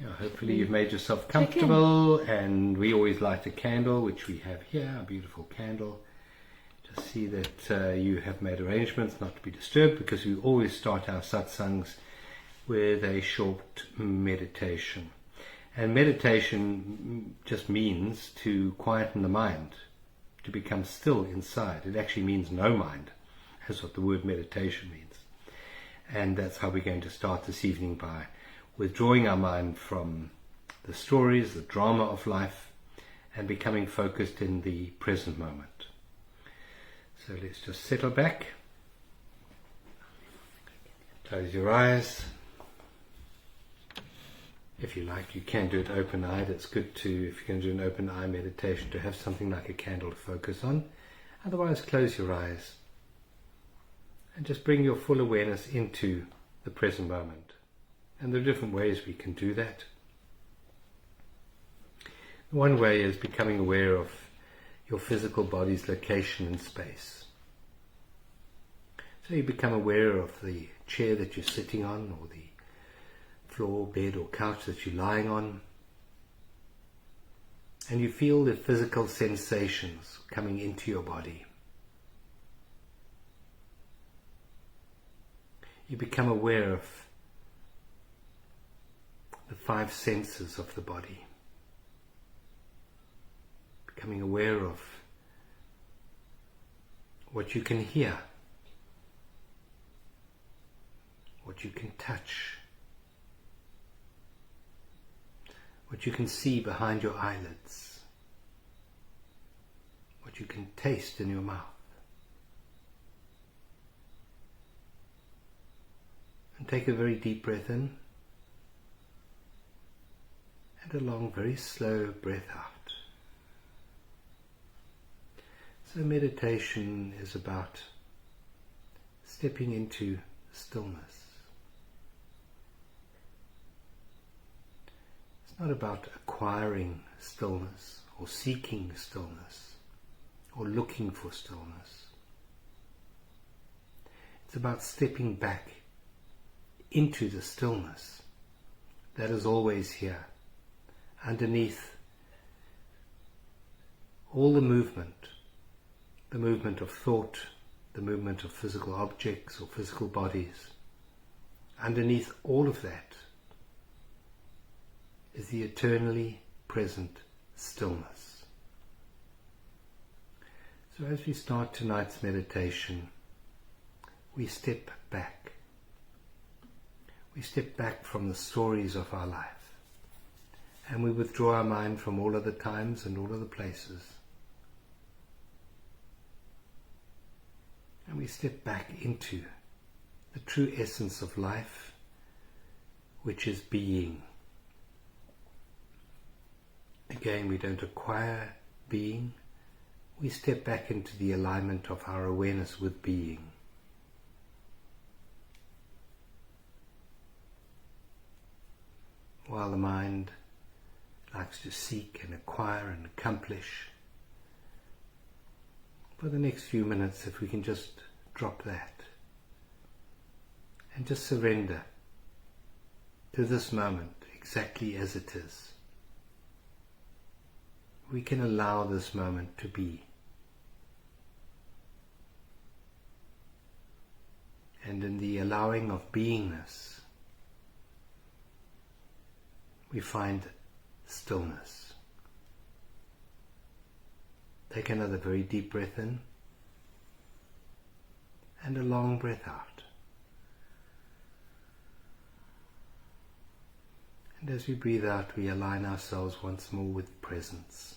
Yeah, hopefully you've made yourself comfortable, and we always light a candle, which we have here, a beautiful candle. Just see that you have made arrangements not to be disturbed, because we always start our satsangs with a short meditation. And meditation just means to quieten the mind, to become still inside. It actually means no mind. That's what the word meditation means. And that's how we're going to start this evening, by withdrawing our mind from the stories, the drama of life, and becoming focused in the present moment. So let's just settle back. Close your eyes. If you like, you can do it open-eyed. It's good to, if you're going to do an open-eye meditation, to have something like a candle to focus on. Otherwise, close your eyes and just bring your full awareness into the present moment. And there are different ways we can do that. One way is becoming aware of your physical body's location in space. So you become aware of the chair that you're sitting on, or the floor, bed or couch that you're lying on. And you feel the physical sensations coming into your body. You become aware of the five senses of the body. Becoming aware of what you can hear, what you can touch, what you can see behind your eyelids, what you can taste in your mouth. And take a very deep breath in, and a long, very slow breath out. So meditation is about stepping into stillness. It's not about acquiring stillness, or seeking stillness, or looking for stillness. It's about stepping back into the stillness that is always here, underneath all the movement of thought, the movement of physical objects or physical bodies. Underneath all of that is the eternally present stillness. So as we start tonight's meditation, we step back. We step back from the stories of our life, and we withdraw our mind from all other times and all other places. And we step back into the true essence of life, which is being. Again, we don't acquire being. We step back into the alignment of our awareness with being. While the mind likes to seek and acquire and accomplish, for the next few minutes, if we can just drop that and just surrender to this moment exactly as it is, we can allow this moment to be. And in the allowing of beingness, we find stillness. Take another very deep breath in and a long breath out. And as we breathe out, we align ourselves once more with presence.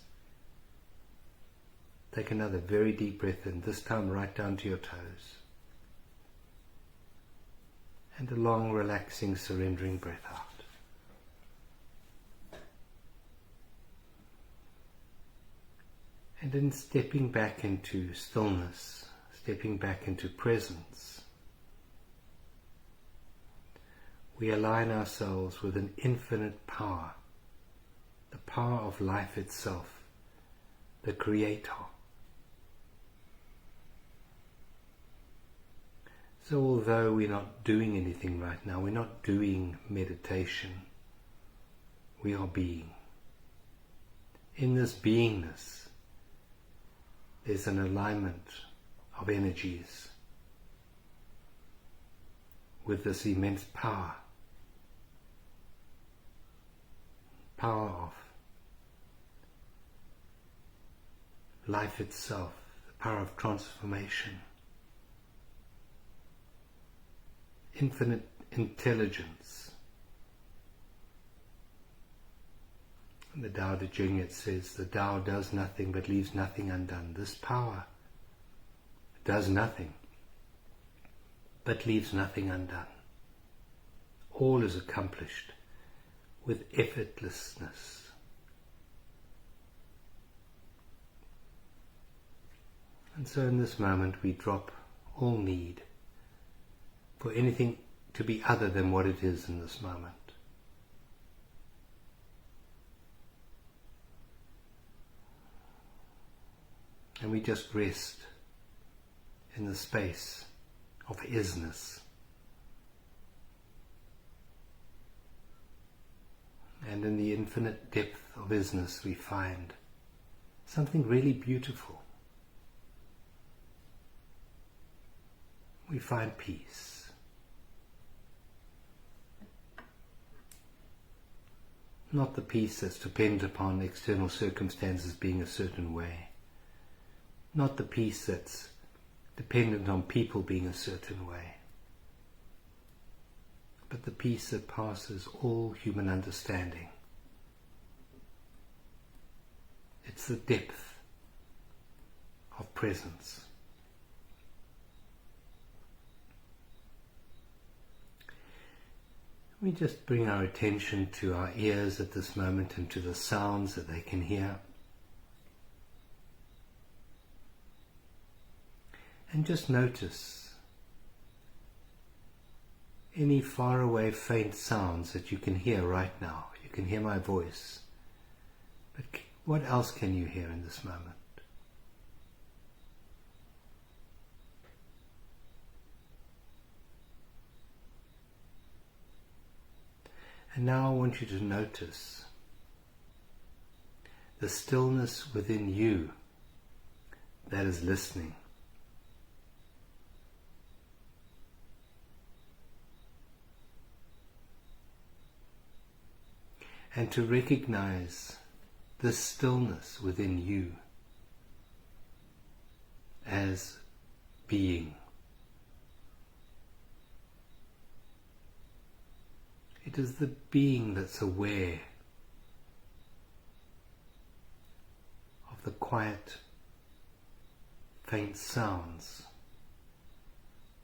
Take another very deep breath in, this time right down to your toes. And a long, relaxing, surrendering breath out. And in stepping back into stillness, stepping back into presence, we align ourselves with an infinite power, the power of life itself, the Creator. So although we're not doing anything right now, we're not doing meditation, we are being. In this beingness, there's an alignment of energies with this immense power of life itself, the power of transformation, infinite intelligence. In the Tao Te Ching it says, the Tao does nothing but leaves nothing undone. This power does nothing but leaves nothing undone. All is accomplished with effortlessness. And so in this moment we drop all need for anything to be other than what it is in this moment. And we just rest in the space of isness. And in the infinite depth of isness we find something really beautiful. We find peace. Not the peace that's dependent upon external circumstances being a certain way. Not the peace that's dependent on people being a certain way. But the peace that passes all human understanding. It's the depth of presence. We just bring our attention to our ears at this moment and to the sounds that they can hear. And just notice any faraway faint sounds that you can hear right now. You can hear my voice. But what else can you hear in this moment? And now I want you to notice the stillness within you that is listening. And to recognize this stillness within you as being. It is the being that's aware of the quiet, faint sounds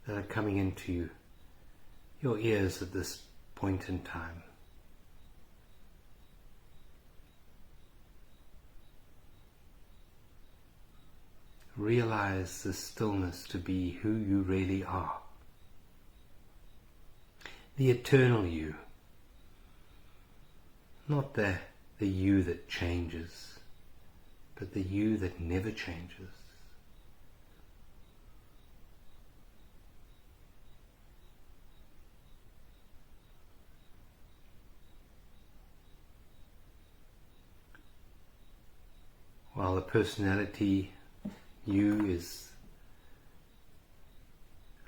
that are coming into your ears at this point in time. Realize the stillness to be who you really are. The eternal you. Not the you that changes, but the you that never changes. While the personality you is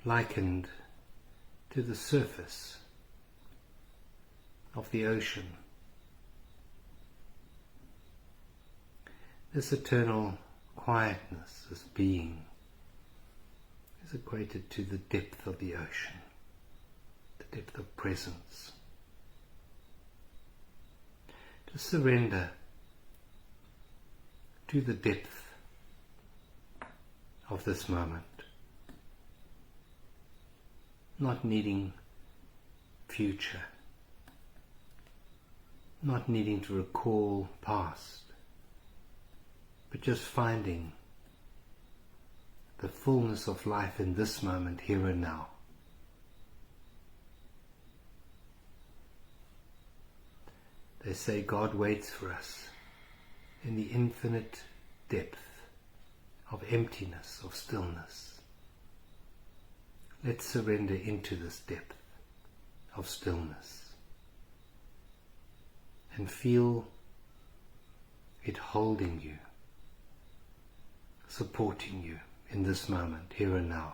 likened to the surface of the ocean. This eternal quietness, this being, is equated to the depth of the ocean, the depth of presence. To surrender to the depth of this moment, not needing future, not needing to recall past, but just finding the fullness of life in this moment, here and now. They say God waits for us in the infinite depth of emptiness, of stillness. Let's surrender into this depth of stillness and feel it holding you, supporting you in this moment, here and now.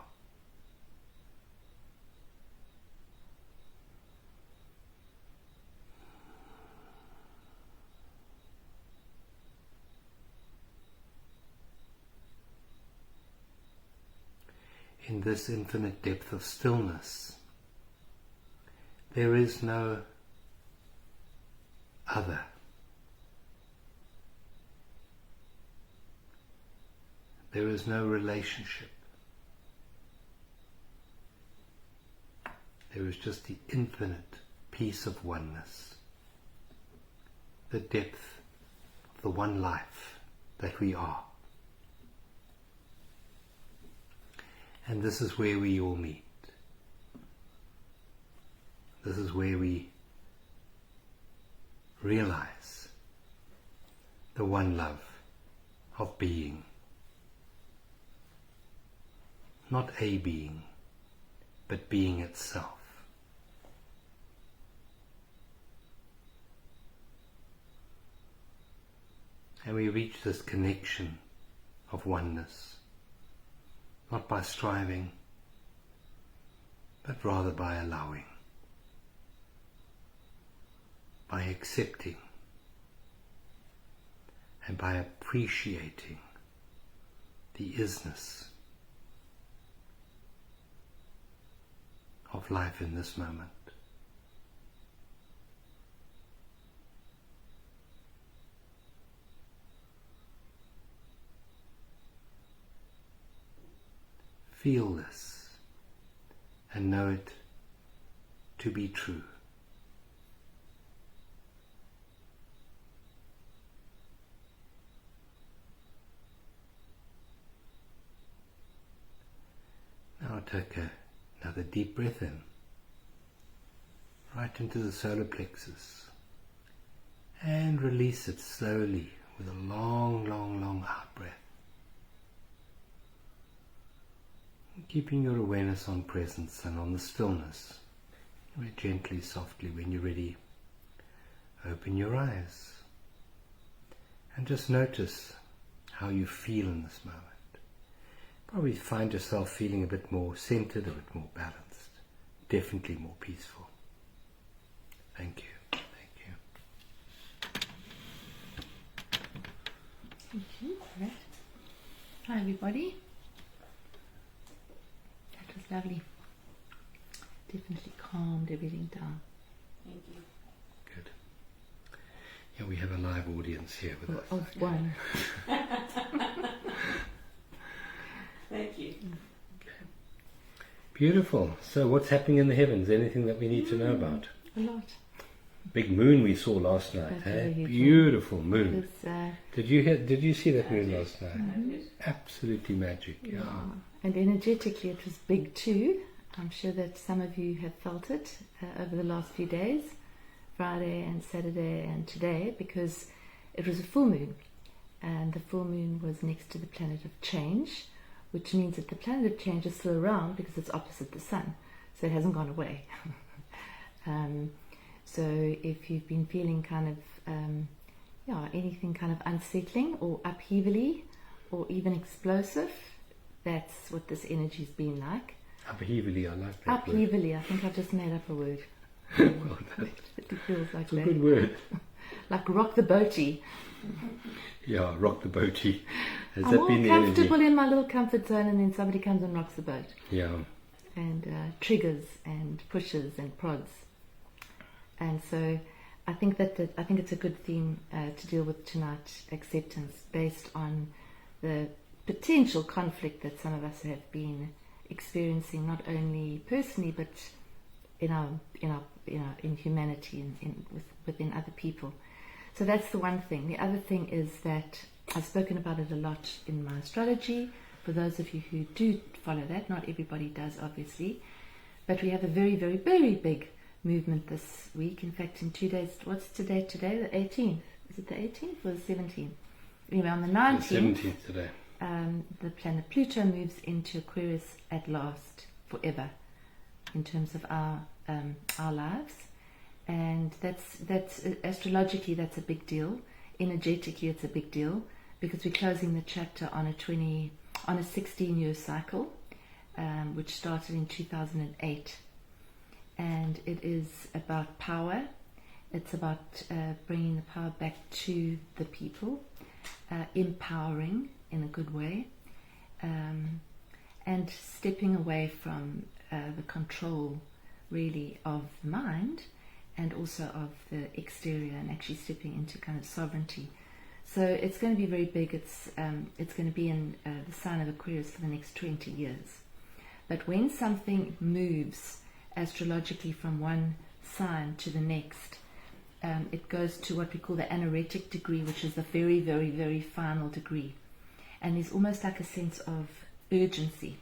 In this infinite depth of stillness, there is no other. There is no relationship. There is just the infinite peace of oneness, the depth of the one life that we are. And this is where we all meet. This is where we realize the one love of being. Not a being, but being itself. And we reach this connection of oneness, not by striving, but rather by allowing, by accepting, and by appreciating the isness of life in this moment. Feel this and know it to be true. Now take another deep breath in, right into the solar plexus, and release it slowly with a long, long, long out breath. Keeping your awareness on presence and on the stillness. Very gently, softly, when you're ready, open your eyes and just notice how you feel in this moment. Probably find yourself feeling a bit more centered, a bit more balanced, definitely more peaceful. Thank you. Thank you. Thank you. Right. Hi everybody. That was lovely. Definitely calmed everything down. Thank you. Good. Yeah, we have a live audience here with us. Of one. Thank you. Okay. Beautiful. So what's happening in the heavens? Anything that we need to know about? A lot. Big moon we saw last night. That's Beautiful moon. Was, Did you see that moon last night? Mhm. Absolutely magic. Yeah. And energetically it was big too. I'm sure that some of you have felt it over the last few days, Friday and Saturday and today, because it was a full moon. And the full moon was next to the planet of change, which means that the planet of change is still around because it's opposite the sun. So it hasn't gone away. So if you've been feeling kind of, anything kind of unsettling or upheavally or even explosive, that's what this energy's been like. Upheavally, I like that word. Upheavally, I think I've just made up a word. Well done. It feels like It's a that. good word. Like rock the boaty. Yeah, rock the boaty. Has I'm that all been the comfortable energy? in my little comfort zone, and then somebody comes and rocks the boat. Yeah. And triggers and pushes and prods. And so I think I think it's a good theme to deal with tonight, acceptance, based on the potential conflict that some of us have been experiencing, not only personally but in humanity and within other people. So that's the one thing. The other thing is that I've spoken about it a lot in my astrology. For those of you who do follow that, not everybody does, obviously, but we have a very, very, very big movement this week. In fact, in 2 days, what's today? Today, the 18th. Is it the 18th or the 17th? Anyway, on the 19th, The 17th today. the planet Pluto moves into Aquarius at last, forever, in terms of our lives. and that's astrologically that's a big deal. Energetically, it's a big deal because we're closing the chapter on a 16-year cycle, which started in 2008, and it is about power. It's about bringing the power back to the people, empowering in a good way, and stepping away from the control really of the mind and also of the exterior, and actually stepping into kind of sovereignty. So it's going to be very big. It's going to be in the sign of Aquarius for the next 20 years. But when something moves astrologically from one sign to the next, it goes to what we call the anaretic degree, which is the very, very, very final degree. And there's almost like a sense of urgency.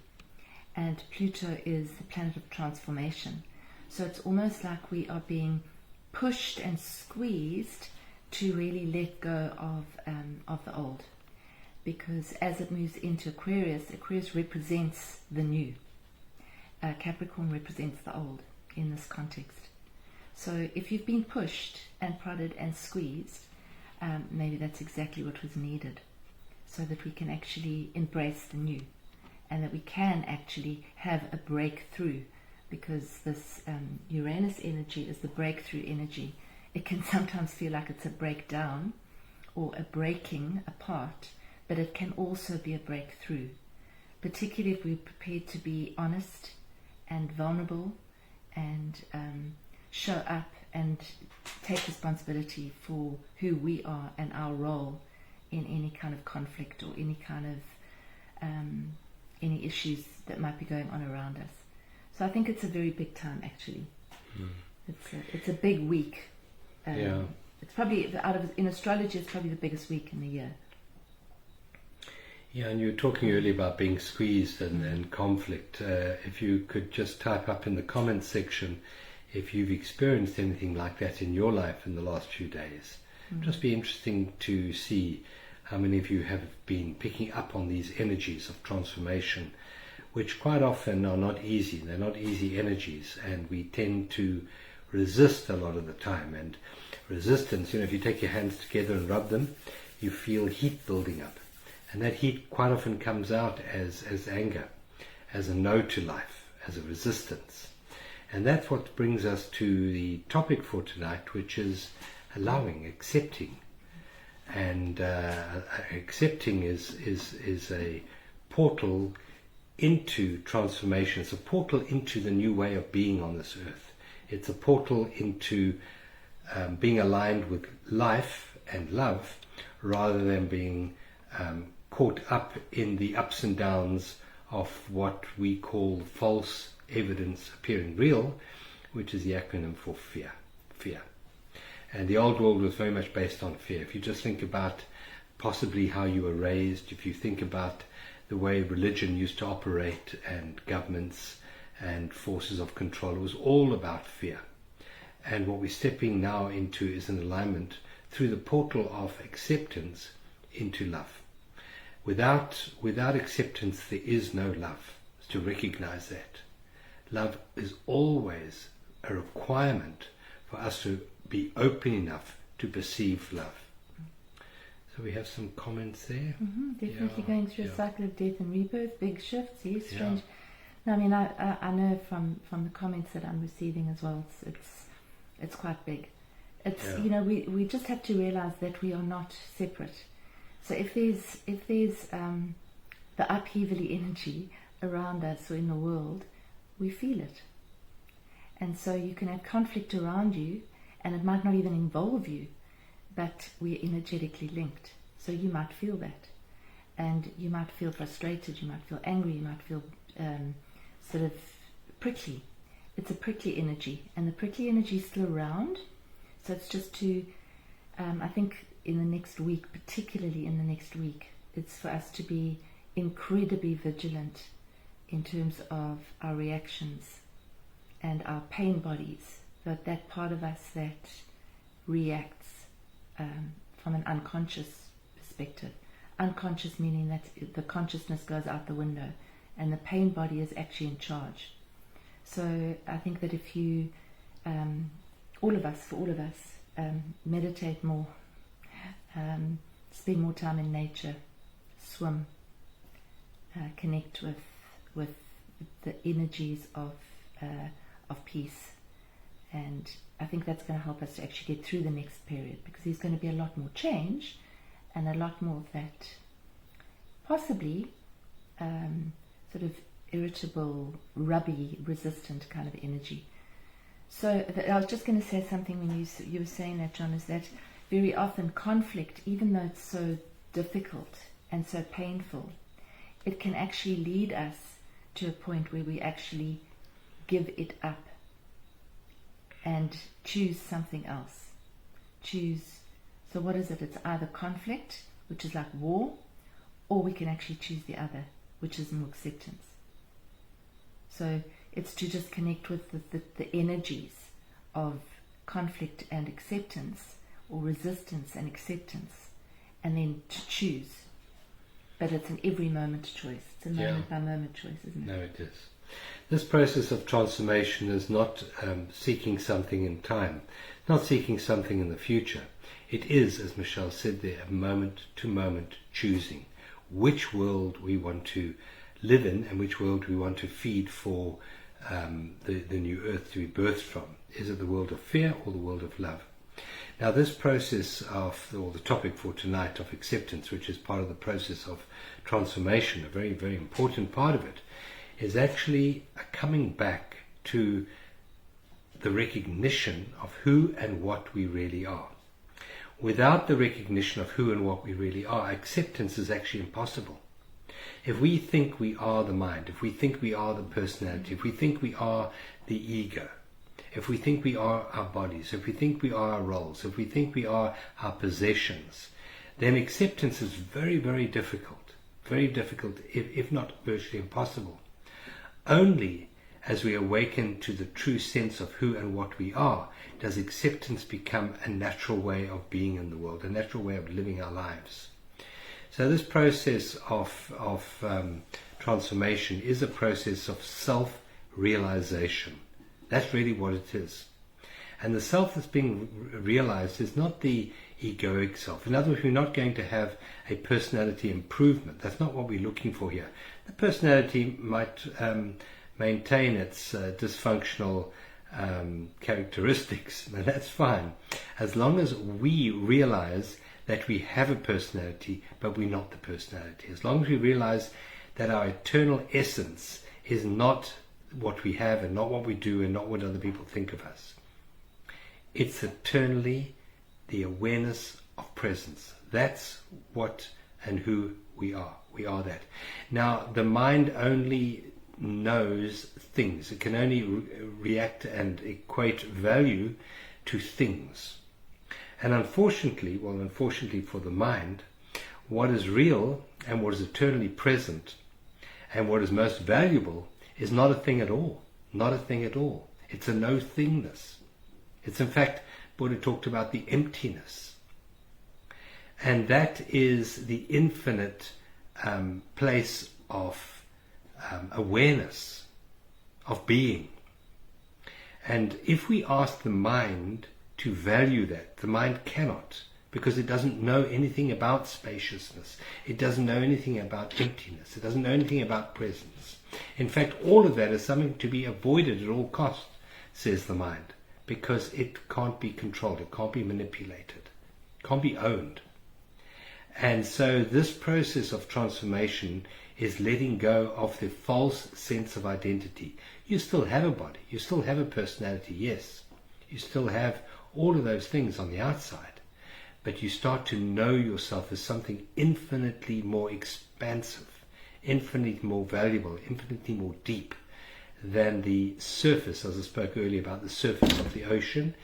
And Pluto is the planet of transformation. So it's almost like we are being pushed and squeezed to really let go of the old. Because as it moves into Aquarius, Aquarius represents the new. Capricorn represents the old in this context. So if you've been pushed and prodded and squeezed, maybe that's exactly what was needed, so that we can actually embrace the new, and that we can actually have a breakthrough, because this Uranus energy is the breakthrough energy. It can sometimes feel like it's a breakdown or a breaking apart, but it can also be a breakthrough, particularly if we're prepared to be honest and vulnerable and show up and take responsibility for who we are and our role in any kind of conflict or any kind of any issues that might be going on around us. So I think it's a very big time, actually. It's a big week. It's probably in astrology, it's probably the biggest week in the year. Yeah, and you were talking earlier about being squeezed and conflict. If you could just type up in the comments section if you've experienced anything like that in your life in the last few days. Just be interesting to see how many of you have been picking up on these energies of transformation, which quite often are not easy. They're not easy energies, and we tend to resist a lot of the time. And resistance, if you take your hands together and rub them, you feel heat building up. And that heat quite often comes out as anger, as a no to life, as a resistance. And that's what brings us to the topic for tonight, which is allowing, accepting. And accepting is a portal into transformation. It's a portal into the new way of being on this earth. It's a portal into being aligned with life and love, rather than being caught up in the ups and downs of what we call false evidence appearing real, which is the acronym for fear. And the old world was very much based on fear. If you just think about possibly how you were raised, if you think about the way religion used to operate and governments and forces of control, it was all about fear. And what we're stepping now into is an alignment through the portal of acceptance into love. Without acceptance, there is no love. To recognize that. Love is always a requirement for us to be open enough to perceive love. So we have some comments there. Definitely going through a cycle of death and rebirth, big shifts, yes, strange. No, I mean, I know from the comments that I'm receiving as well, it's quite big. It's we just have to realize that we are not separate. So if there's the upheavally energy around us or in the world, we feel it. And so you can have conflict around you, and it might not even involve you, but we're energetically linked. So you might feel that. And you might feel frustrated, you might feel angry, you might feel sort of prickly. It's a prickly energy, and the prickly energy is still around. So it's just to, I think in the next week, particularly in the next week, it's for us to be incredibly vigilant in terms of our reactions and our pain bodies, that part of us that reacts from an unconscious perspective. Unconscious meaning that the consciousness goes out the window and the pain body is actually in charge. So I think that if you all of us, meditate more, spend more time in nature, swim, connect with the energies of peace, and I think that's going to help us to actually get through the next period, because there's going to be a lot more change and a lot more of that possibly sort of irritable, rubby, resistant kind of energy. So I was just going to say something when you were saying that, John, is that very often conflict, even though it's so difficult and so painful, it can actually lead us to a point where we actually give it up and choose something else. So what is it? It's either conflict, which is like war, or we can actually choose the other, which is more acceptance. So it's to just connect with the energies of conflict and acceptance, or resistance and acceptance, and then to choose. But it's an every moment choice. It's a moment by moment choice, isn't it? No, it is. This process of transformation is not seeking something in time, not seeking something in the future. It is, as Michelle said there, a moment to moment choosing which world we want to live in and which world we want to feed for the new earth to be birthed from. Is it the world of fear or the world of love? Now, this process or the topic for tonight of acceptance, which is part of the process of transformation, a very, very important part of it, is actually a coming back to the recognition of who and what we really are. Without the recognition of who and what we really are, acceptance is actually impossible. If we think we are the mind, if we think we are the personality, if we think we are the ego, if we think we are our bodies, if we think we are our roles, if we think we are our possessions, then acceptance is very, very difficult, if not virtually impossible. Only as we awaken to the true sense of who and what we are does acceptance become a natural way of being in the world, a natural way of living our lives. So this process of transformation is a process of self-realization. That's really what it is. And the self that's being realized is not the egoic self. In other words, we're not going to have a personality improvement. That's not what we're looking for here. The personality might maintain its dysfunctional characteristics, and that's fine, as long as we realize that we have a personality, but we're not the personality. As long as we realize that our eternal essence is not what we have and not what we do and not what other people think of us. It's eternally the awareness of presence. That's what and who we are. We are that. Now, the mind only knows things. It can only react and equate value to things. And unfortunately for the mind, what is real and what is eternally present and what is most valuable is not a thing at all. Not a thing at all. It's a no-thingness. It's, in fact, Buddha talked about the emptiness. And that is the infinite place of awareness, of being. And if we ask the mind to value that, the mind cannot, because it doesn't know anything about spaciousness. It doesn't know anything about emptiness. It doesn't know anything about presence. In fact, all of that is something to be avoided at all costs, says the mind, because it can't be controlled, it can't be manipulated, it can't be owned. And so this process of transformation is letting go of the false sense of identity. You still have a body, you still have a personality, yes. You still have all of those things on the outside, but you start to know yourself as something infinitely more expansive, infinitely more valuable, infinitely more deep than the surface, as I spoke earlier about the surface of the ocean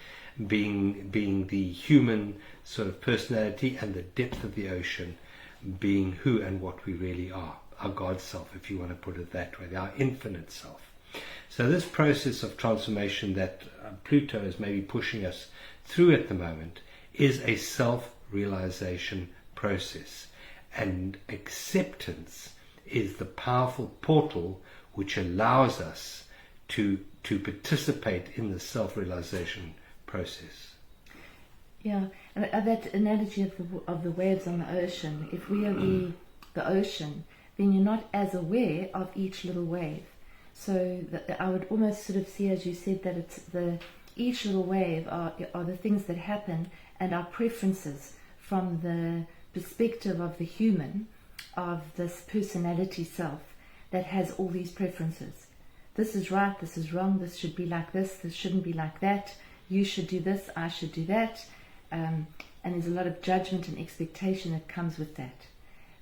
being the human sort of personality, and the depth of the ocean being who and what we really are, our God self, if you want to put it that way, our infinite self. So this process of transformation that Pluto is maybe pushing us through at the moment is a self-realization process, and acceptance is the powerful portal which allows us to participate in the self-realization process. Yeah, and that analogy of the waves on the ocean, if we are the ocean, then you're not as aware of each little wave. So I would almost sort of see, as you said, that it's each little wave are the things that happen, and our preferences from the perspective of the human, of this personality self that has all these preferences. This is right, this is wrong, this should be like this shouldn't be like that, you should do this, I should do that. And there's a lot of judgment and expectation that comes with that.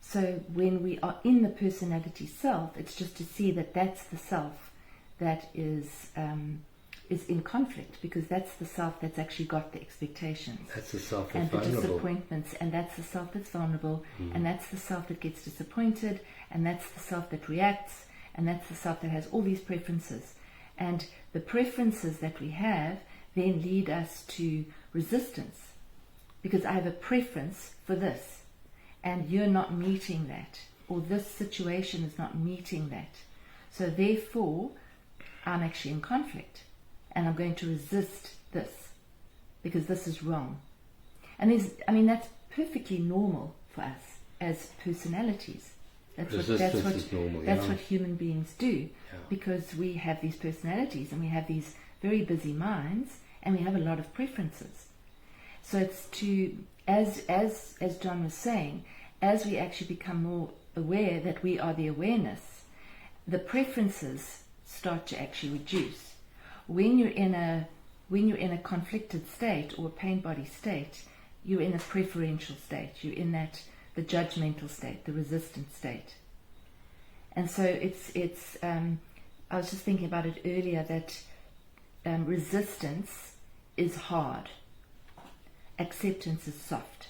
So when we are in the personality self, it's just to see that that's the self that is in conflict, because that's the self that's actually got the expectations. That's the self and that's the vulnerable. disappointments, and that's the self that's vulnerable, and that's the self that gets disappointed, and that's the self that reacts, and that's the self that has all these preferences. And the preferences that we have then lead us to resistance, because I have a preference for this, and you're not meeting that, or this situation is not meeting that. So therefore, I'm actually in conflict, and I'm going to resist this, because this is wrong. And that's perfectly normal for us as personalities. That's what human beings do, because we have these personalities, and we have these very busy minds, and we have a lot of preferences. So it's to, as John was saying, as we actually become more aware that we are the awareness, the preferences start to actually reduce. When you're in a conflicted state or a pain body state, you're in a preferential state. You're in the judgmental state, the resistant state. And so it's I was just thinking about it earlier, that resistance is hard. Acceptance is soft.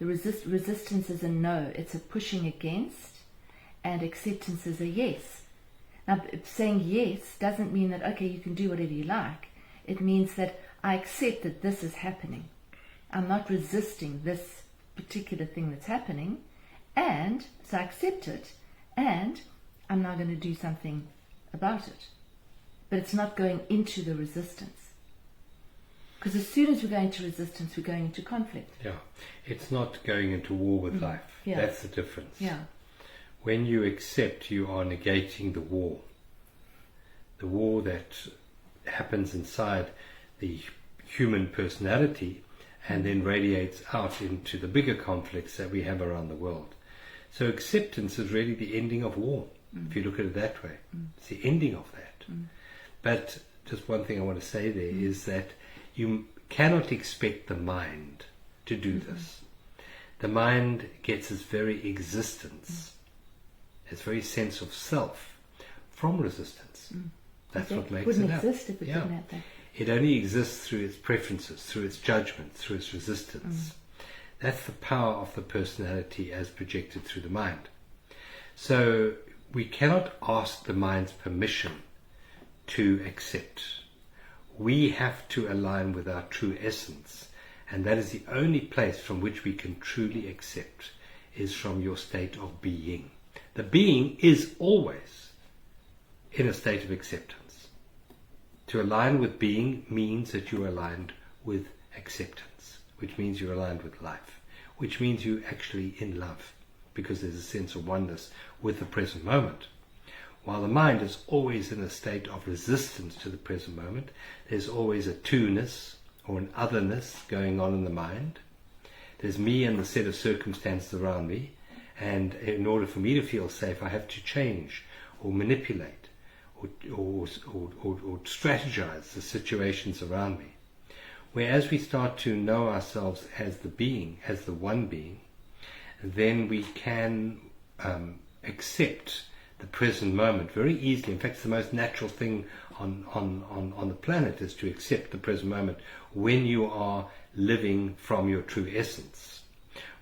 Resistance is a no, it's a pushing against, and acceptance is a yes. Now, saying yes doesn't mean that, okay, you can do whatever you like. It means that I accept that this is happening. I'm not resisting this particular thing that's happening, and so I accept it, and I'm now going to do something about it. But it's not going into the resistance. Because as soon as we're going into resistance, we're going into conflict. Yeah, it's not going into war with life. Yeah. That's the difference. Yeah. When you accept, you are negating the war. The war that happens inside the human personality and then radiates out into the bigger conflicts that we have around the world. So acceptance is really the ending of war, if you look at it that way. It's the ending of that. But just one thing I want to say there is that you cannot expect the mind to do this. The mind gets its very existence, its very sense of self, from resistance. That's what makes it up. Wouldn't exist if it didn't have that. It only exists through its preferences, through its judgment, through its resistance. That's the power of the personality as projected through the mind. So we cannot ask the mind's permission to accept. We have to align with our true essence, and that is the only place from which we can truly accept, is from your state of being. The being is always in a state of acceptance. To align with being means that you are aligned with acceptance, which means you're aligned with life, which means you're actually in love, because there's a sense of oneness with the present moment. While the mind is always in a state of resistance to the present moment, there's always a two-ness or an otherness going on in the mind. There's me and the set of circumstances around me, and in order for me to feel safe, I have to change or manipulate or strategize the situations around me. Whereas we start to know ourselves as the being, as the one being, then we can accept the present moment very easily. In fact, it's the most natural thing on the planet, is to accept the present moment when you are living from your true essence.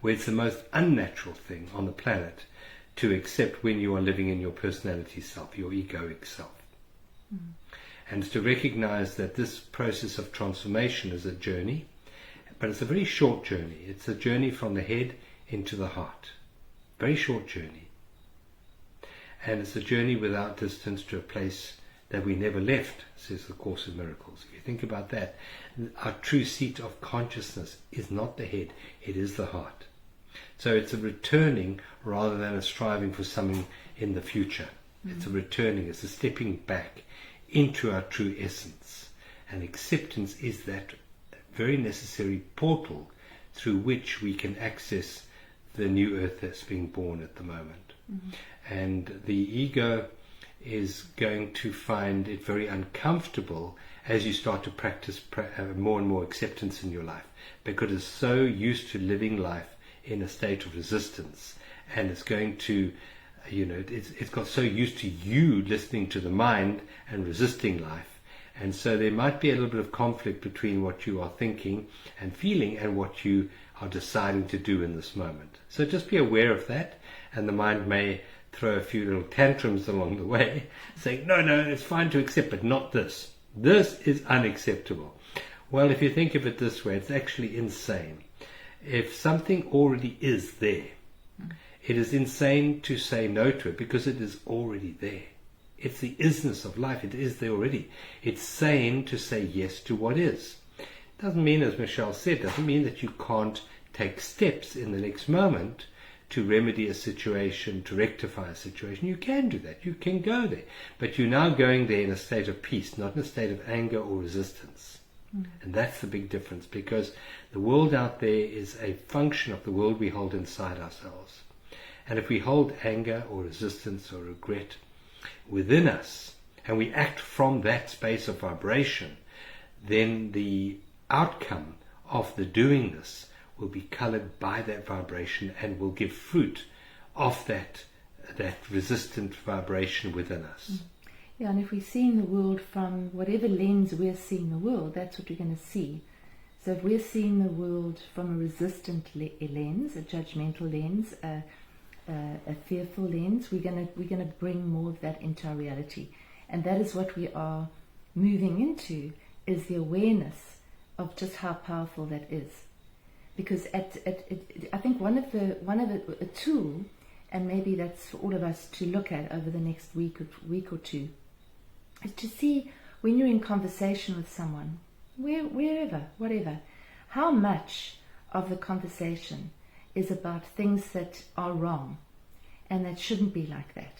Where it's the most unnatural thing on the planet to accept when you are living in your personality self, your egoic self. And to recognize that this process of transformation is a journey, but it's a very short journey. It's a journey from the head into the heart. Very short journey. And it's a journey without distance to a place that we never left, says the Course in Miracles. If you think about that, our true seat of consciousness is not the head, it is the heart. So it's a returning rather than a striving for something in the future. It's a returning, it's a stepping back into our true essence. And acceptance is that very necessary portal through which we can access the new earth that's being born at the moment. And the ego is going to find it very uncomfortable as you start to practice more and more acceptance in your life, because it's so used to living life in a state of resistance, and it's going to, it's got so used to you listening to the mind and resisting life, and so there might be a little bit of conflict between what you are thinking and feeling and what you are deciding to do in this moment. So just be aware of that, and the mind may throw a few little tantrums along the way, saying, no, it's fine to accept, but not this. This is unacceptable. Well, if you think of it this way, it's actually insane. If something already is there, it is insane to say no to it because it is already there. It's the isness of life. It is there already. It's sane to say yes to what is. It doesn't mean, as Michelle said, doesn't mean that you can't take steps in the next moment to remedy a situation, to rectify a situation. You can do that. You can go there. But you're now going there in a state of peace, not in a state of anger or resistance. And that's the big difference, because the world out there is a function of the world we hold inside ourselves. And if we hold anger or resistance or regret within us, and we act from that space of vibration, then the outcome of the doing this will be colored by that vibration and will give fruit of that resistant vibration within us. Yeah, and if we're seeing the world from whatever lens we're seeing the world, that's what we're going to see. So if we're seeing the world from a resistant lens, a judgmental lens, a fearful lens, we're going to bring more of that into our reality. And that is what we are moving into, is the awareness of just how powerful that is. Because I think one of a tool, and maybe that's for all of us to look at over the next week or two, is to see when you're in conversation with someone, wherever, whatever, how much of the conversation is about things that are wrong and that shouldn't be like that,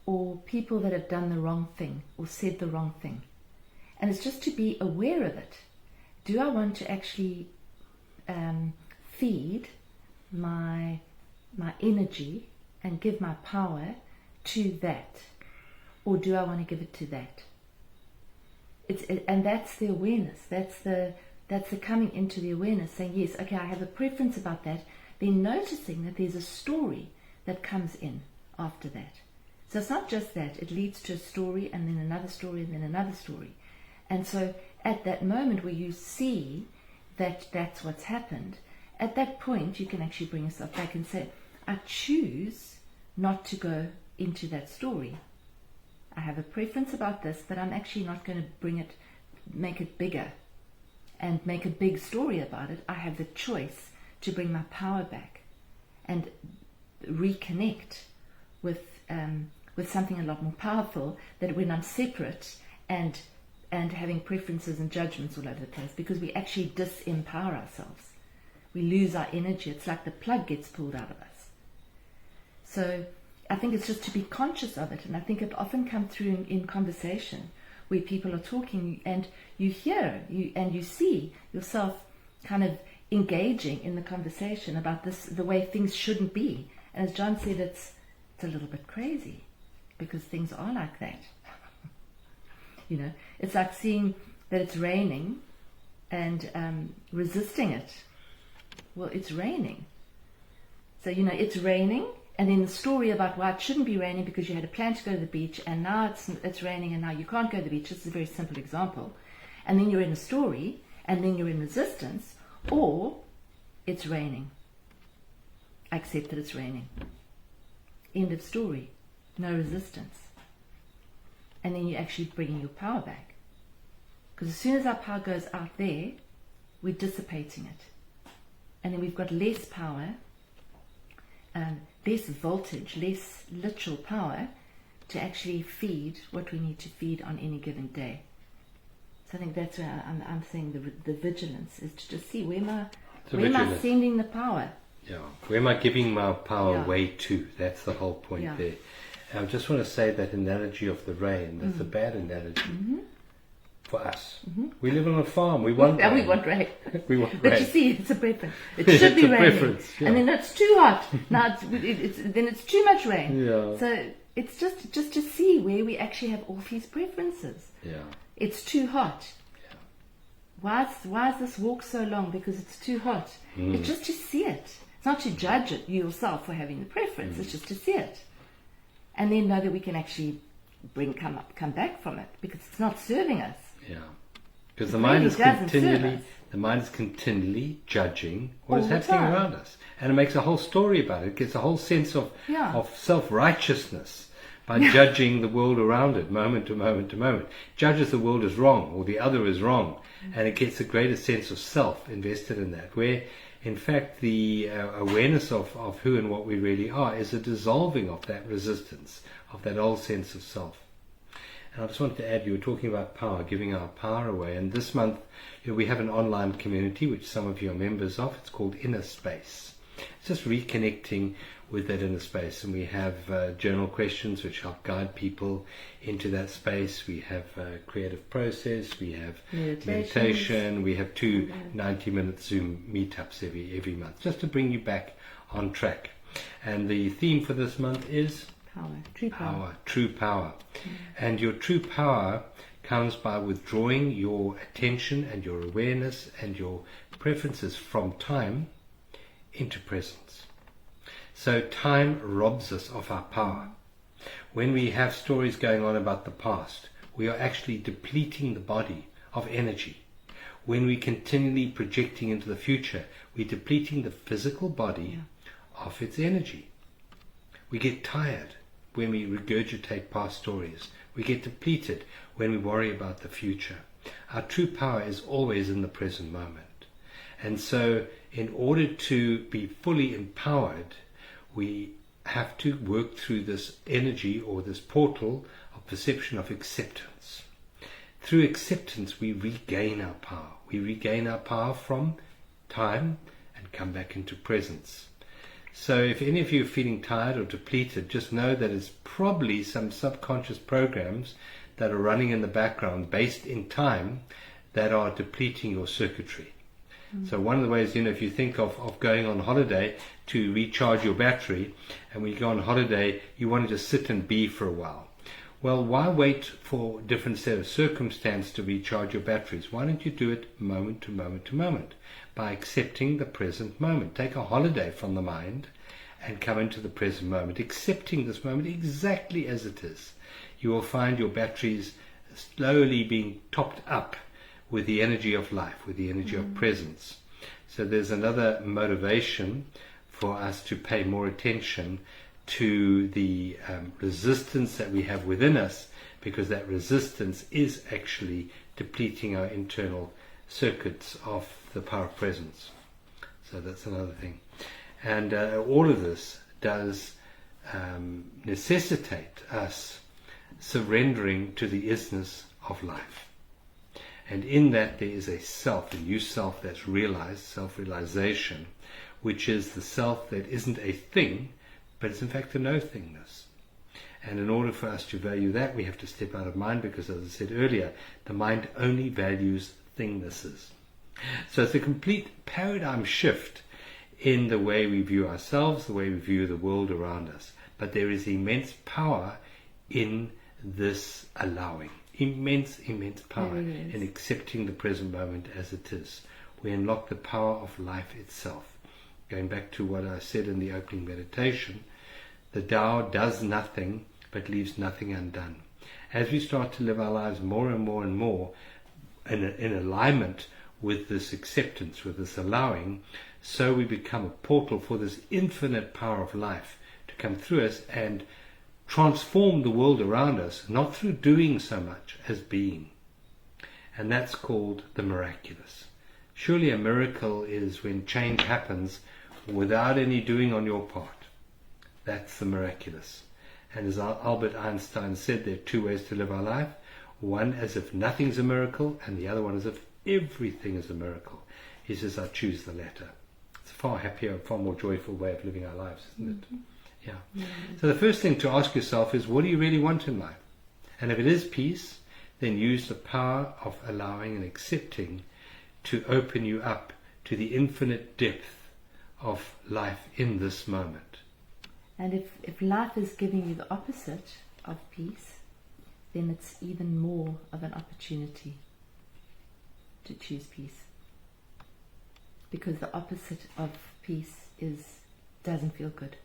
or people that have done the wrong thing or said the wrong thing. And it's just to be aware of it. Do I want to actually feed my energy and give my power to that, or do I want to give it to that? And that's the awareness. That's the coming into the awareness, saying, yes, okay, I have a preference about that. Then noticing that there's a story that comes in after that. So it's not just that; it leads to a story, and then another story, and then another story. And so at that moment where you see that that's what's happened, at that point you can actually bring yourself back and say, I choose not to go into that story. I have a preference about this, but I'm actually not going to make it bigger and make a big story about it. I have the choice to bring my power back and reconnect with something a lot more powerful, that when I'm separate and having preferences and judgments all over the place, because we actually disempower ourselves. We lose our energy. It's like the plug gets pulled out of us. So I think it's just to be conscious of it. And I think it often comes through in conversation where people are talking and you hear and you see yourself kind of engaging in the conversation about this, the way things shouldn't be. And as John said, it's a little bit crazy because things are like that. It's like seeing that it's raining and resisting it. Well, it's raining. So, it's raining, and then the story about why it shouldn't be raining because you had a plan to go to the beach, and now it's raining, and now you can't go to the beach. This is a very simple example. And then you're in a story, and then you're in resistance, or it's raining. I accept that it's raining. End of story. No resistance. And then you're actually bringing your power back. Because as soon as our power goes out there, we're dissipating it. And then we've got less power, less voltage, less literal power to actually feed what we need to feed on any given day. So I think that's where I'm saying the vigilance is to just see where am I sending the power. Yeah, where am I giving my power Yeah. away to? That's the whole point Yeah. there. And I just want to say that analogy of the rain, that's a bad analogy for us. We live on a farm, we want Yeah, rain. we want rain. We want But rain. you see, it's a preference. It should It's be a raining. preference, yeah. And then it's too hot. Now then it's too much rain. Yeah. So it's just to see where we actually have off his preferences. Yeah. It's too hot. Why is this walk so long? Because it's too hot. It's just to see it. It's not to judge it yourself for having the preference. It's just to see it, and then know that we can actually come back from it because it's not serving us. Yeah. Because It the mind really is doesn't serve continually us. the mind is continually judging what is All the happening time. around us. And it makes a whole story about it. It gets a whole sense of Yeah. self-righteousness by judging the world around it moment to moment to moment. Judges the world as wrong or the other is wrong. And it gets a greater sense of self invested in that, where in fact the awareness of who and what we really are is a dissolving of that resistance, of that old sense of self. And I just wanted to add, you were talking about power, giving our power away. And this month, we have an online community, which some of you are members of. It's called Inner Space. It's just reconnecting with that inner space. And we have journal questions, which help guide people into that space. We have creative process. We have meditation. We have 2 90-minute Zoom meetups every month, just to bring you back on track. And the theme for this month is Power, true power. And your true power comes by withdrawing your attention and your awareness and your preferences from time into presence. So time robs us of our power. When we have stories going on about the past, we are actually depleting the body of energy. When we're continually projecting into the future, we're depleting the physical body of its energy. We get tired when we regurgitate past stories. We get depleted when we worry about the future. Our true power is always in the present moment. And so in order to be fully empowered, we have to work through this energy or this portal of perception of acceptance. Through acceptance, we regain our power. We regain our power from time and come back into presence. So if any of you are feeling tired or depleted, just know that it's probably some subconscious programs that are running in the background based in time that are depleting your circuitry. So one of the ways, if you think of going on holiday to recharge your battery, and when you go on holiday, you want to just sit and be for a while. Well, why wait for different set of circumstance to recharge your batteries? Why don't you do it moment to moment to moment by accepting the present moment? Take a holiday from the mind and come into the present moment, accepting this moment exactly as it is. You will find your batteries slowly being topped up with the energy of life, with the energy of presence. So there's another motivation for us to pay more attention to the resistance that we have within us, because that resistance is actually depleting our internal circuits of the power of presence. So that's another thing. And all of this does necessitate us surrendering to the isness of life. And in that there is a self, a new self that's realized, self-realization, which is the self that isn't a thing, but it's in fact a no-thingness. And in order for us to value that, we have to step out of mind, because as I said earlier, the mind only values thingnesses. So it's a complete paradigm shift in the way we view ourselves, the way we view the world around us. But there is immense power in this allowing. Immense power in accepting the present moment as it is. We unlock the power of life itself. Going back to what I said in the opening meditation, the Tao does nothing but leaves nothing undone. As we start to live our lives more and more and more in alignment with this acceptance, with this allowing, so we become a portal for this infinite power of life to come through us and transform the world around us, not through doing so much as being. And that's called the miraculous. Surely a miracle is when change happens without any doing on your part. That's the miraculous. And as Albert Einstein said, there are two ways to live our life. One as if nothing's a miracle, and the other one as if everything is a miracle. He says, I choose the latter. It's a far happier, far more joyful way of living our lives, isn't it? Yeah. So the first thing to ask yourself is, what do you really want in life? And if it is peace, then use the power of allowing and accepting to open you up to the infinite depth of life in this moment. And if life is giving you the opposite of peace, then it's even more of an opportunity to choose peace. Because the opposite of peace doesn't feel good.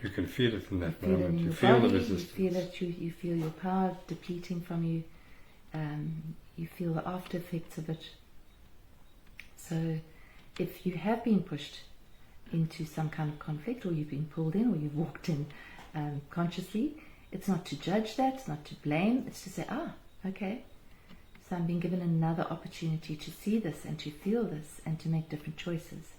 You can feel it in that You feel moment. it in You your feel body, the resistance. You feel it. You feel your power depleting from you. You feel the after effects of it. So, if you have been pushed into some kind of conflict, or you've been pulled in, or you've walked in consciously, it's not to judge that, it's not to blame, it's to say, okay, so I'm being given another opportunity to see this and to feel this and to make different choices.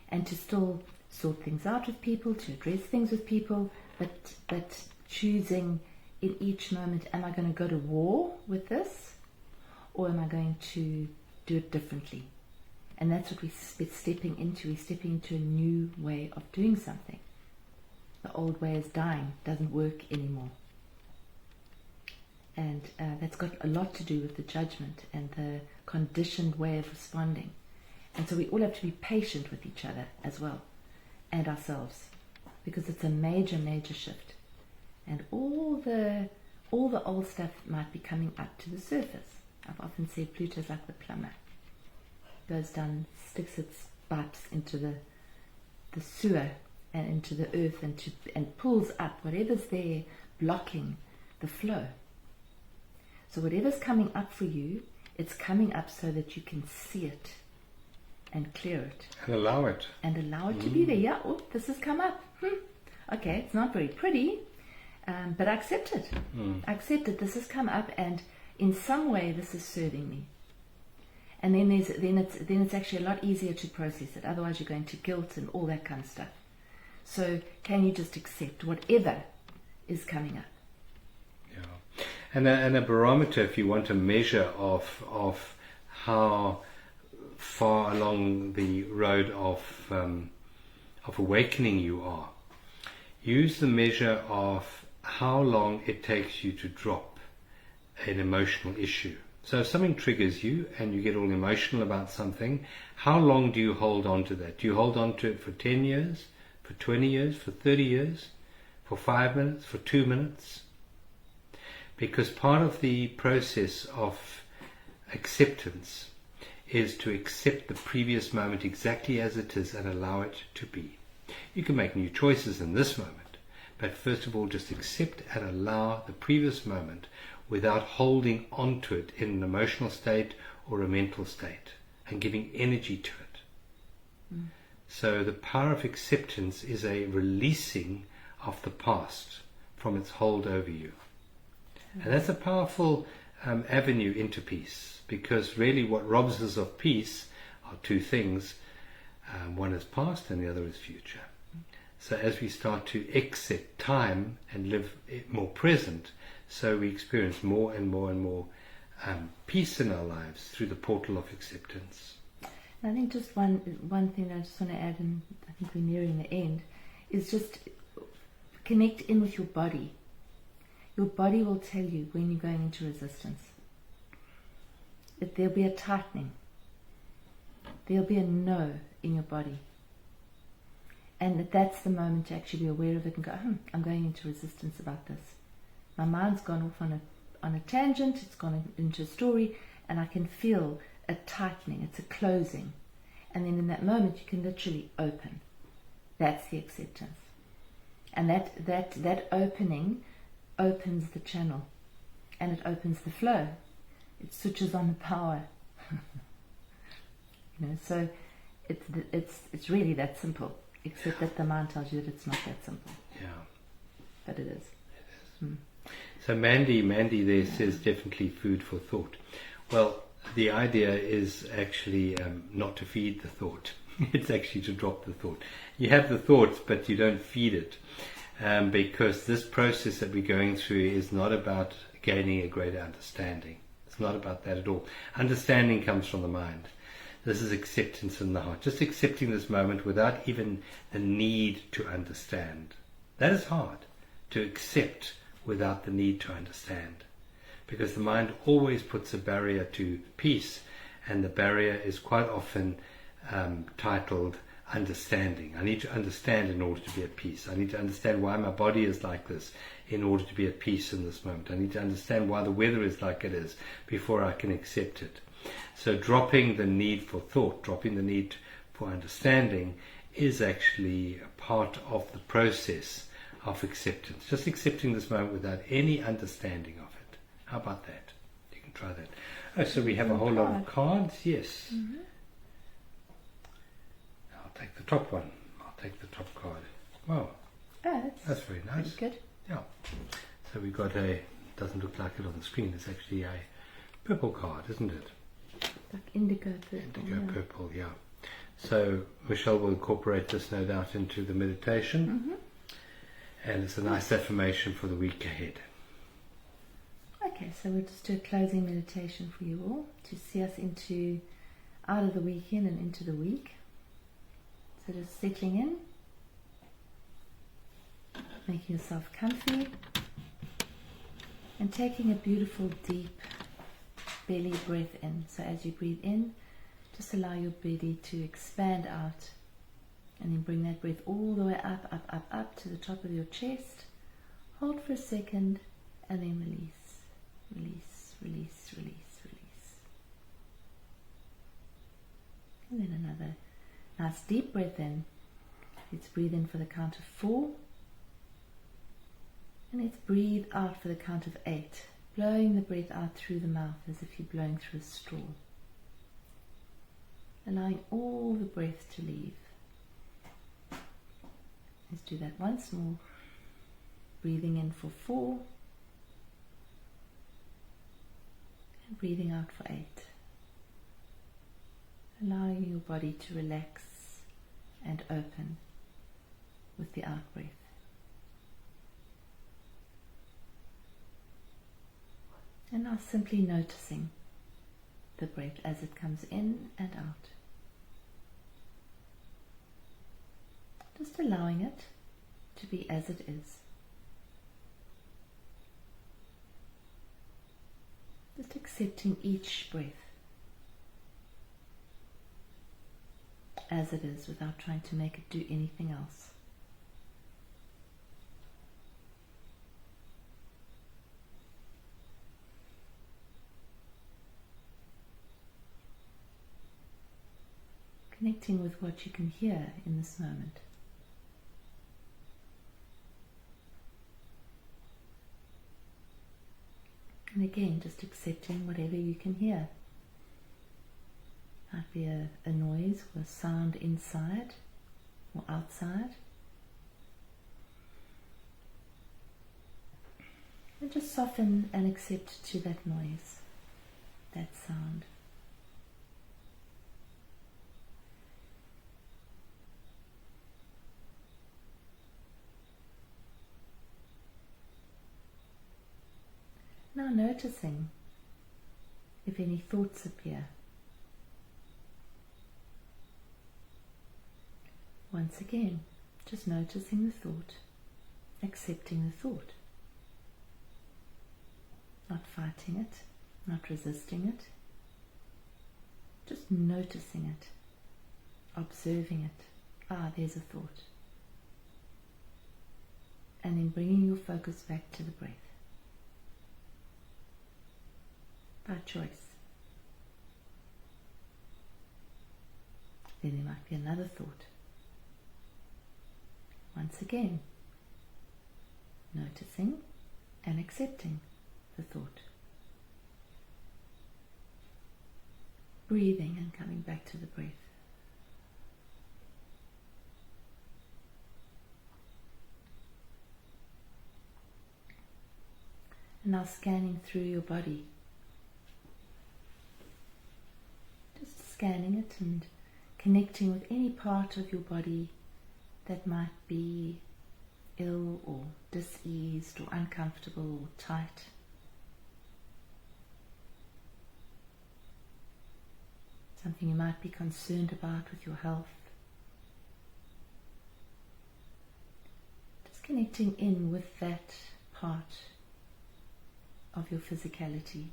And to still sort things out with people, to address things with people, but choosing in each moment, am I going to go to war with this, or am I going to do it differently? And that's what we're stepping into. We're stepping into a new way of doing something. The old way is dying, doesn't work anymore. And that's got a lot to do with the judgment and the conditioned way of responding. And so we all have to be patient with each other as well, and ourselves, because it's a major, major shift. And all the old stuff might be coming up to the surface. I've often said Pluto's like the plumber. Goes down, sticks its pipes into the sewer and into the earth, and pulls up whatever's there blocking the flow. So whatever's coming up for you, it's coming up so that you can see it and clear it. And allow it. And allow it to be there. Yeah, this has come up. Okay, it's not very pretty, but I accept it. I accept it. This has come up, and in some way this is serving me. And then it's actually a lot easier to process it. Otherwise you're going to guilt and all that kind of stuff. So can you just accept whatever is coming up? Yeah. And a barometer, if you want a measure of how far along the road of awakening you are, use the measure of how long it takes you to drop an emotional issue. So if something triggers you and you get all emotional about something, how long do you hold on to that? Do you hold on to it for 10 years, for 20 years, for 30 years, for 5 minutes, for 2 minutes? Because part of the process of acceptance is to accept the previous moment exactly as it is and allow it to be. You can make new choices in this moment, but first of all just accept and allow the previous moment without holding on to it in an emotional state or a mental state and giving energy to it. So the power of acceptance is a releasing of the past from its hold over you. And that's a powerful avenue into peace, because really what robs us of peace are two things. One is past and the other is future. So as we start to accept time and live more present, so we experience more and more and more peace in our lives through the portal of acceptance. I think just one thing I just want to add, and I think we're nearing the end, is just connect in with your body. Your body will tell you when you're going into resistance. There'll be a tightening. There'll be a no in your body. And that's the moment to actually be aware of it and go, I'm going into resistance about this. My mind's gone off on a tangent, it's gone into a story, and I can feel a tightening, it's a closing. And then in that moment you can literally open. That's the acceptance. And that opening opens the channel, and it opens the flow. It switches on the power. So it's really that simple, except that the mind tells you that it's not that simple. Yeah. But it is. So Mandy there says definitely food for thought. Well, the idea is actually not to feed the thought. It's actually to drop the thought. You have the thoughts, but you don't feed it. because this process that we're going through is not about gaining a greater understanding. It's not about that at all. Understanding comes from the mind. This is acceptance in the heart. Just accepting this moment without even the need to understand. That is hard, to accept without the need to understand. Because the mind always puts a barrier to peace, and the barrier is quite often titled understanding. I need to understand in order to be at peace. I need to understand why my body is like this in order to be at peace in this moment. I need to understand why the weather is like it is before I can accept it. So dropping the need for thought, dropping the need for understanding is actually a part of the process of acceptance. Just accepting this moment without any understanding of it. How about that? You can try that. Oh, so we have a whole lot of cards. Yes. Mm-hmm. I'll take the top one. I'll take the top card. Wow. Oh, That's very nice. good. Yeah. So we got a, doesn't look like it on the screen, it's actually a purple card, isn't it? Like indigo purple. Indigo purple, yeah. So Michelle will incorporate this no doubt into the meditation. Mm-hmm. And it's a nice affirmation for the week ahead. Okay, so we'll just do a closing meditation for you all to see us out of the weekend and into the week. So just settling in, making yourself comfy, and taking a beautiful deep belly breath in. So as you breathe in, just allow your belly to expand out, and then bring that breath all the way up, up, up, up to the top of your chest. Hold for a second, and then release. Release, release, release, release. And then another nice deep breath in. Let's breathe in for the count of 4. And let's breathe out for the count of 8. Blowing the breath out through the mouth as if you're blowing through a straw. Allowing all the breath to leave. Let's do that once more. Breathing in for 4. And breathing out for 8. Allowing your body to relax and open with the out breath. And now simply noticing the breath as it comes in and out. Just allowing it to be as it is. Just accepting each breath as it is without trying to make it do anything else. Connecting with what you can hear in this moment. And again, just accepting whatever you can hear. Might be a noise or a sound inside or outside. And just soften and accept to that noise, that sound. Now noticing if any thoughts appear. Once again, just noticing the thought, accepting the thought. Not fighting it, not resisting it. Just noticing it, observing it. Ah, there's a thought. And then bringing your focus back to the breath. By choice. Then there might be another thought. Once again, noticing and accepting the thought. Breathing and coming back to the breath. And now scanning through your body. Just scanning it and connecting with any part of your body that might be ill or diseased or uncomfortable or tight. Something you might be concerned about with your health. Just connecting in with that part of your physicality.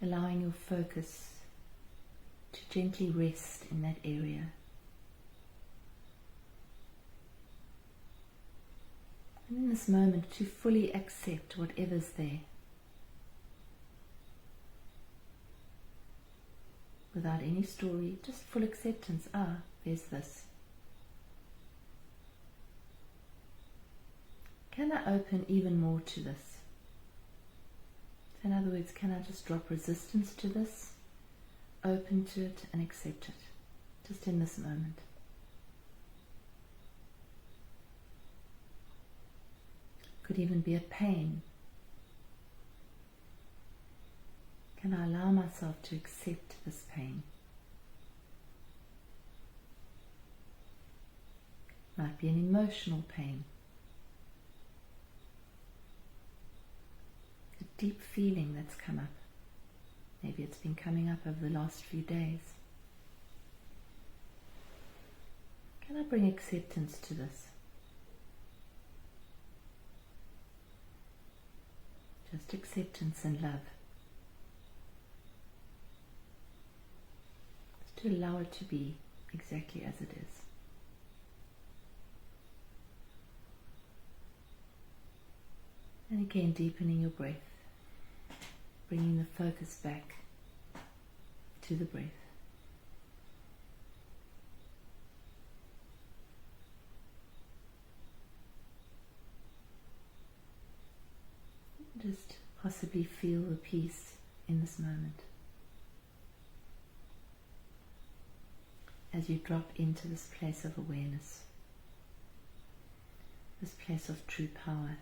Allowing your focus to gently rest in that area. And in this moment to fully accept whatever's there. Without any story, just full acceptance. Ah, there's this. Can I open even more to this? So in other words, can I just drop resistance to this, open to it and accept it, just in this moment? Could even be a pain. Can I allow myself to accept this pain? Might be an emotional pain. A deep feeling that's come up. Maybe it's been coming up over the last few days. Can I bring acceptance to this? Just acceptance and love. To allow it to be exactly as it is. And again, deepening your breath, bringing the focus back to the breath. Just possibly feel the peace in this moment. As you drop into this place of awareness, this place of true power.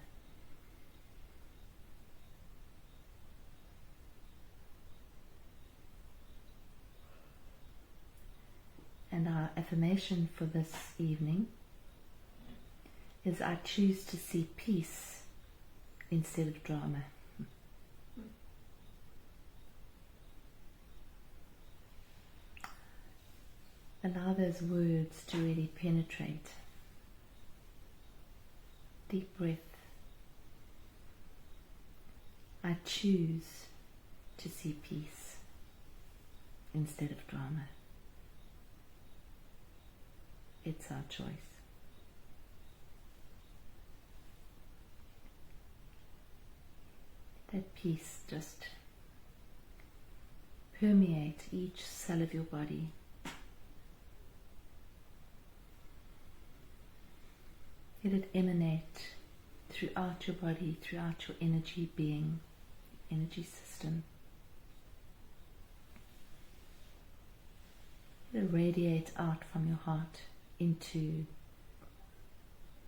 And our affirmation for this evening is I choose to see peace instead of drama. Allow those words to really penetrate. Deep breath. I choose to see peace instead of drama. It's our choice. That peace just permeate each cell of your body. Let it emanate throughout your body, throughout your energy being, energy system. Let it radiate out from your heart into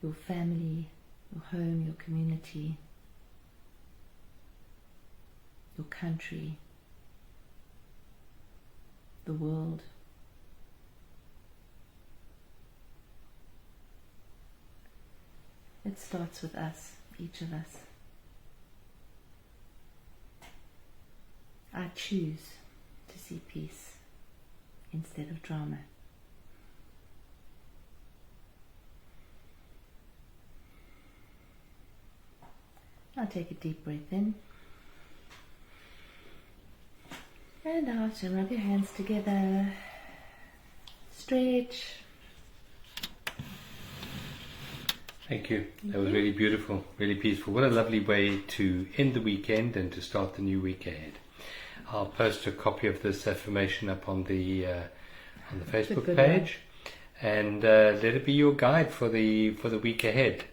your family, your home, your community, your country, the world. It starts with us, each of us. I choose to see peace instead of drama. Now take a deep breath in and out, and rub your hands together. Stretch. Thank you. That was really beautiful, really peaceful. What a lovely way to end the weekend and to start the new week ahead. I'll post a copy of this affirmation up on the Facebook page, and let it be your guide for the week ahead.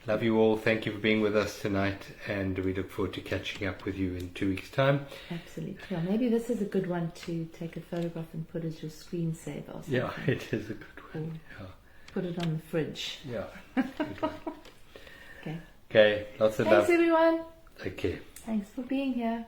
Love you all. Thank you for being with us tonight, and we look forward to catching up with you in 2 weeks' time. Absolutely. Yeah, maybe this is a good one to take a photograph and put as your screensaver or something. Yeah, it is a good one. Yeah. Put it on the fridge. Yeah. Good one. Okay. Okay. Lots of love. Thanks, everyone. Take care. Thanks for being here.